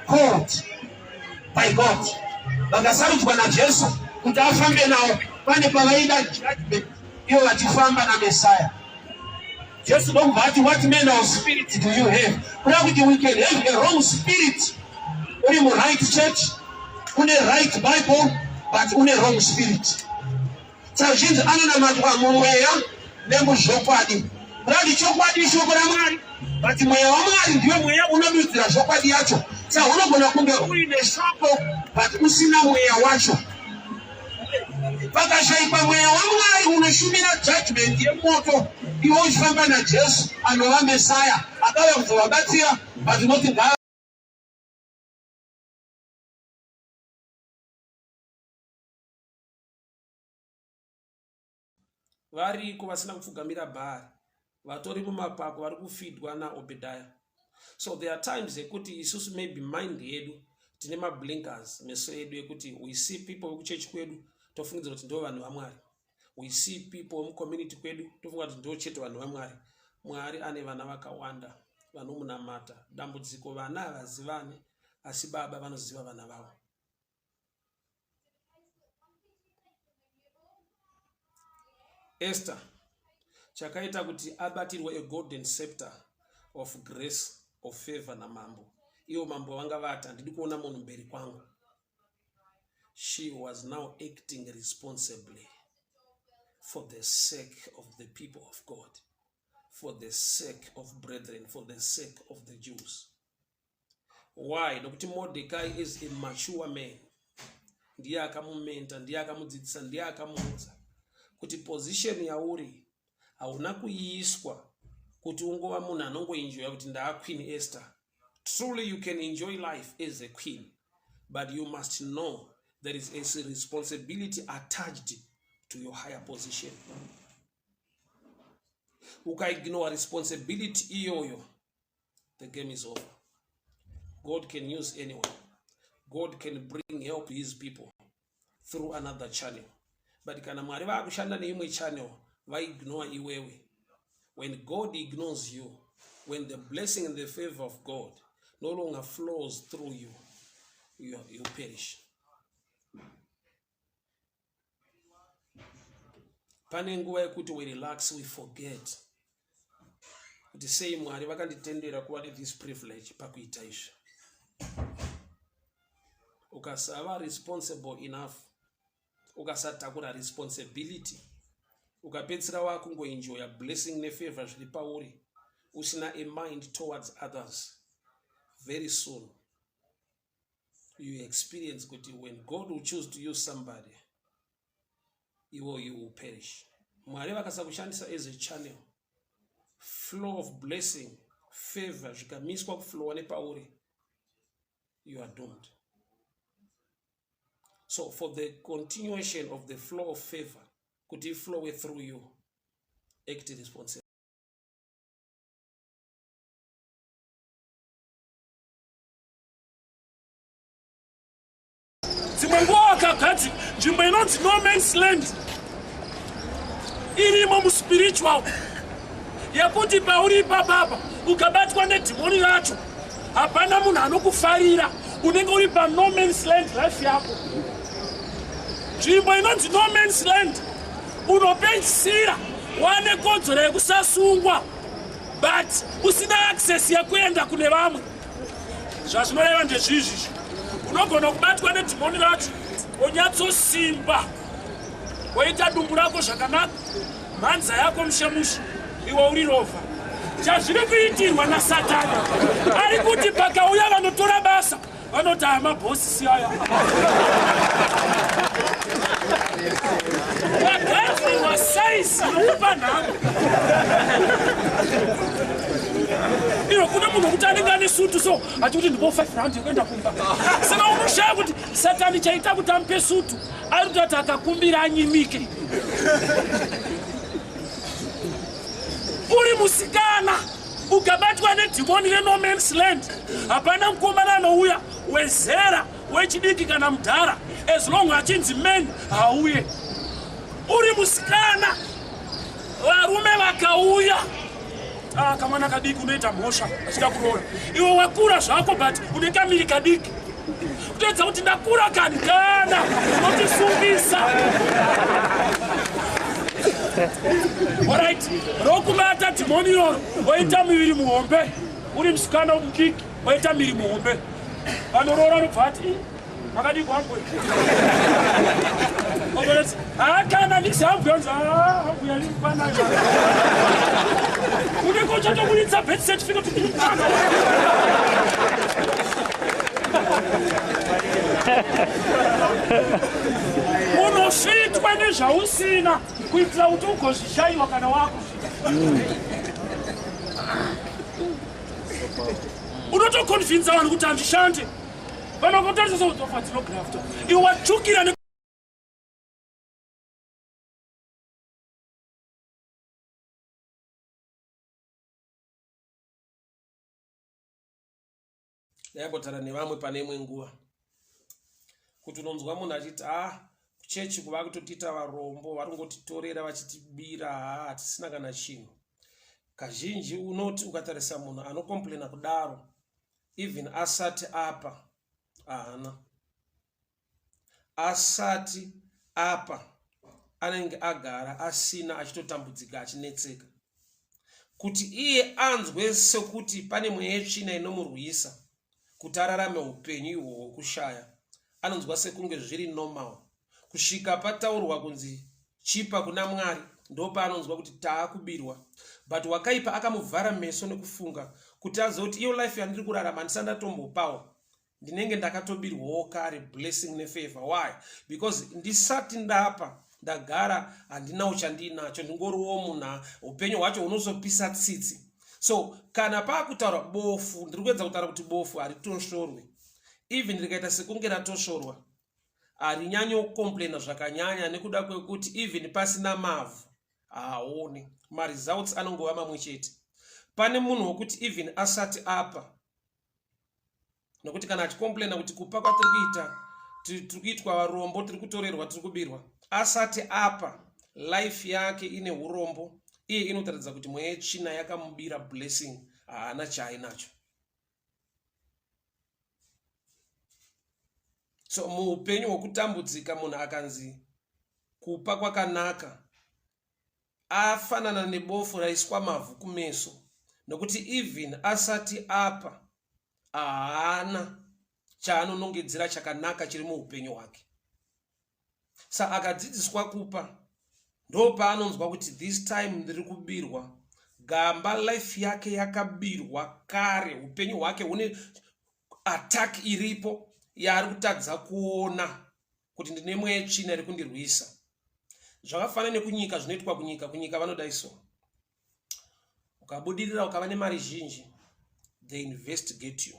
called by God, vakasarudzwa naJesu kuti afambe navo. Pane pavaida judgment, ivo vachifamba naMesaya. Jesu ndokubva ati, what manner of spirit do you have? Kuda kuti we can have a wrong spirit, uri right church, une right Bible, but une wrong spirit. Saka zhinji anonamatwa mumweya nemuzvokwadi. Kuda kuti chokwadi ishoko raMwari, but mweya waMwari ndiwe mweya unodudzira zvokwadi yacho. Saka unogona kunge uri neshoko but usina mweya wacho. Pakashayikwa mweya waMwari unoshumira judgment yemoto, iwe uchifamba naJesu anova Mesaya akauya kuzovabatsira, but unoti variko vasina kupfugamira Bhaari, vatori mumapako vari kufidwa naObhedhaya. So there are times ekuti isusu maybe mind yedu tine mablinkers meso edu ekuti we see people vekuchechi kwedu tofungidzira kuti ndo vanhu vaMwari, we see people mucommunity kwedu tofunga kuti ndo chete vanhu vaMwari. Mwari ane vana vakawanda vanomunamata. Dambudziko vana havazivane, asi Baba vanoziva vana vavo. Esther chakaita kuti abatirwe a golden scepter of grace, of favor namambo. Iyo mambo vanga vata ndidi kuona munhu mberi kwangu. She was now acting responsibly for the sake of the people of God, for the sake of brethren, for the sake of the Jews. Why? Nokuti Mordecai is a mature man. Ndiye akamumenta, ndiye akamudzidzisa, ndiye akamuudza kuti position yauri hauna kuiswa kuti ungova munhu anongoenjoya kuti ndaa Queen Esther. Truly you can enjoy life as a queen, but you must know there is a responsibility attached to your higher position. Ukaignore responsibility iyoyo, the game is over. God can use anyone. God can bring help to his people through another channel. But kana Mwari vakushanda neimwe channel, vaignore iwewe. When God ignores you, when the blessing and the favor of God no longer flows through you, you perish. Pane nguva yekuti we relax, we forget. Kuti sei Mwari vakanditendera kuva this privilege pakuita izvi. Ukasava responsible enough, ukasatakura responsibility, ukapedzisira wakungoenjoya blessing nefavor zviri pauri usina a mind towards others, very soon you experience kuti when God will choose to use somebody, you will perish. Mwari vakasakushandisa as a channel, flow of blessing, favor zvikamiswa kuflowa nepauri, you are doomed. So for the continuation of the flow of favor, could it flow through you, act responsible. Wakati njimbo inoti no man's land irimo mu spiritual yakuti pauri baba ukabatwa nedimoni yacho hapana munhu anokufarira, unenge uri pa no man's land life yako. Njimbo inoti no man's land unopedzisira wane kodzero yekusasungwa but usina access yekuenda kune vamwe. Zvazvinoreva ndezvizvi, unogona kubatwa nedimoni racho wonyatsosimba, woita dumbu rako zvakanaka, mhanza yako mushemushe, iwe uri rovha. Chazviri kuitirwa naSatani ari kuti pakauya vanotora basa vanoti mabhosi aya wagadzirwa saizi inokupa nhamo. Iro kuna munhu kuti anenge ane sutu so achikuti ndipo 5 rand yekuenda kumba. Saka unoshaya kuti Satani chaita kuti amupe sutu ari kuti akakumbira anyimike. Uri musikana ukabatwa nedhimoni reno man's land, hapana mukomana anouya wezera wechidiki kana mudhara, as long achinzi men hauye. Uri musikana, varume vakauya, kamwana kadiki unoita mhosva achida kuroora, iwe wakura zvako but une kamiri kadiki, kutoedza kuti ndakura kani kana unotisungisa. Alright, rokubata dhimoni iroro woita miviri muhombe, uri musikana mudiki woita miviri muhombe, vanoroora nobva ati makadii kwangu kana ndisambuyonza ambuya limupanayo unenge uchatoburitsa birth certificate kuti mutana unosvitwa nezvausina kuitira kuti ugozvishayiwa kana wako. Unotokonvinza vanhu kuti handishande, vanokotarisa seutofa dzinografta, iwe watsvukira. Ndaimbotara nevamwe pane imwe nguva kuti unonzwa munhu achiti kuchechi kuva kutotiita varombo, vari kungotitorera vachitibira, hatisina kana chinhu. Kazhinji unoti ukatarisa munhu anokomplena kudaro, even asati apa haana, asati apa anenge agara asina, achitotambudzika achinetseka, kuti iye anzwe sekuti pane mweya yetsvina inomurwisa kuti ararame upenyu ihwo hwokushaya, anonzwa sekunge zviri normal. Kusvika pataurwa kunzi chipa kuna Mwari, ndopa anonzwa kuti taakubirwa. But wakaipa akamuvhara meso nekufunga kuti azoti iyo life yandiri kurarama ndisandatombopawo, ndinenge ndakatobirwawo kare blessing nefavor. Why? Because ndisati ndapa ndagara handina uchandinacho, ndingoriwo munhu upenyu hwacho hunozopisa tsitsi. So kana paakutaura bofu, ndiri kuedza kutaura kuti bofu haritoshorwe. Even rikaita sekunge ratoshorwa, harinyanyo kukomplena zvakanyanya nekuda kwekuti even pasina mavhu haone, maresults anongova mamwe chete. Pane munhu wokuti even asati apa, nokuti kana achikomplena kuti kupa kwatiri kuita, tiri kuitwa varombo, tiri kutorerwa, tiri kubirwa, asati apa life yake ine urombo, iye inotaridza kuti mweya yetsvina yakamubira blessing, haana chaainacho. So muupenyu hwokutambudzika munhu akanzi kupa kwakanaka, afanana nebofu raiswa mavhu kumeso, nokuti even asati apa haana chaanonongedzera chakanaka chiri muupenyu hwake. Sa akadzidziswa kupa, ndo paanonzwa kuti this time ndiri kubirwa. Gamba life yake yakabirwa kare, upenyu hwake hune attack iripo yaari kutadza kuona kuti ndine mweya tsvina iri kundirwisa. Zvakafanana nekunyika zvinoitwa kunyika vanodaiswa. Ukabudirira ukava nemari zhinji, they investigate you.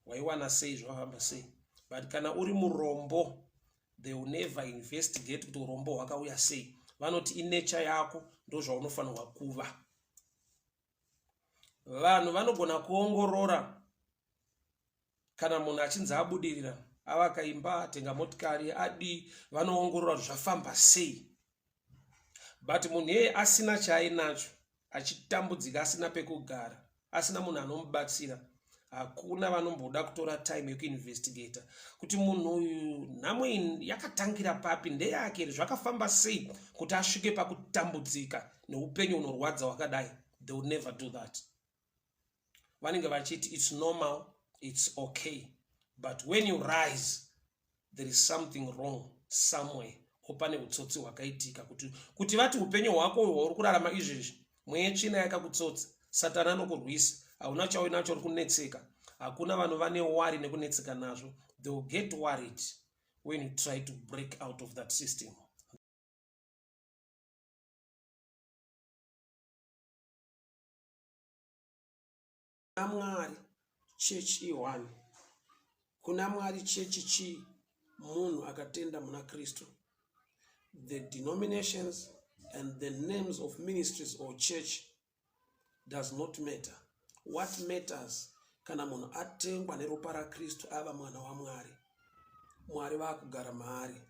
Waiwana sei zvavamba sei. But kana uri murombo, they will never investigate kuti urombo hwakauya sei. Vanoti inature yako ndo zvaunofanirwa kuva. Vanhu vanogona kuongorora kana munhu achinzi abudirira, avaka imba, atenga motikari, adi, vanoongorora zvafamba sei. But munhu yeye asina chaainacho, achitambudzika, asina pekugara, asina munhu anomubatsira, hakuna vanomboda kutora time yekuinvestigata kuti munhu uyu nhamo yakatangira papi, ndeyake, zvakafamba sei kuti asvike pakutambudzika neupenyu unorwadza wakadai. They would never do that. Vanenge vachiti it's normal, it's okay, but when you rise there is something wrong somewhere. Opane utsotsi hwakaitika kuti vati upenyu hwako hwauri kurarama izvezvi mweya tsvina yakakutsotsa, Satani anokurwisa, hauna chauinacho uri kunetseka. Hakuna vanhu vane worry nekunetseka nazvo. They will get worried when you try to break out of that system. Kuna Mwari church i1, kuna Mwari church chi munhu akatenda muna Kristu. The denominations and the names of ministries or church does not matter. What matters, kana munhu atengwa neropa raKristu ava mwana waMwari, Mwari vakugara maari,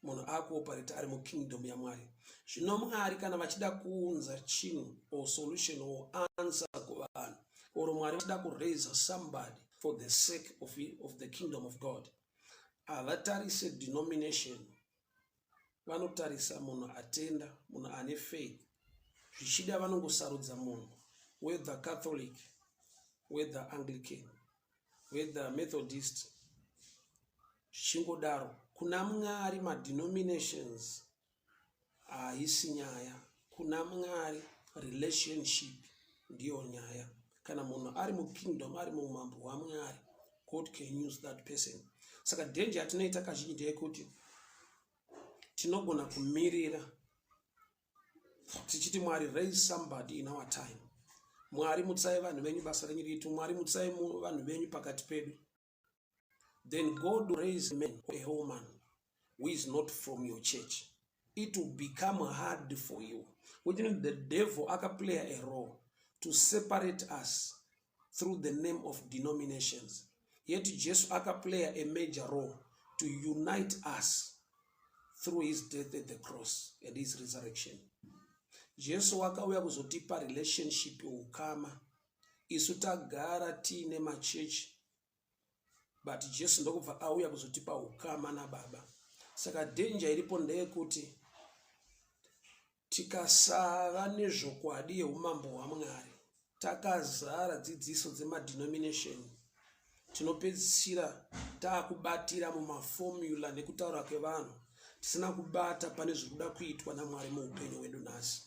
munhu akuoperate ari mukingdom yaMwari. Zvino Mwari kana vachida kuunza chinhu or solution or answer kuvanhu, or Mwari vachida kuraise somebody for the sake of the kingdom of God, havatarise denomination, vanotarisa munhu atenda, munhu ane faith. Zvichida vanongosarudza munhu, whether Catholic, whether Anglican, whether Methodist. Zichingodaro, kuna Mwari madenominations haisi nyaya. Kuna Mwari relationship ndiyo nyaya. Kana munhu ari mukingdom, ari muumambo hwaMwari, God can use that person. Saka danger atinoita kazhinji ndeyekuti tinogona kumirira tichiti Mwari raise somebody in our time. Mwari mutsai vanhu venyu basa renyu ritu, Mwari mutsai vanhu venyu pakati pedu. Then God will raise a man or a woman who is not from your church. It will become hard for you. Which means the devil can play a role to separate us through the name of denominations. Yet Jesus can play a major role to unite us through his death at the cross and his resurrection. Jesu wakauya kuzotipa relationship ukama. Isu tagara tiine machechi, but Jesu ndokubva auya kuzotipa ukama naBaba. Saka danger iripo ndeyekuti tikasava nezvokwadi yeumambo hwaMwari, takazara dzidziso dzemadenomination, tinopedzisira taakubatira mumafomula nekutaura kwevanhu, tisina kubata pane zviri kuda kuitwa naMwari muupenyu hwedu nhasi.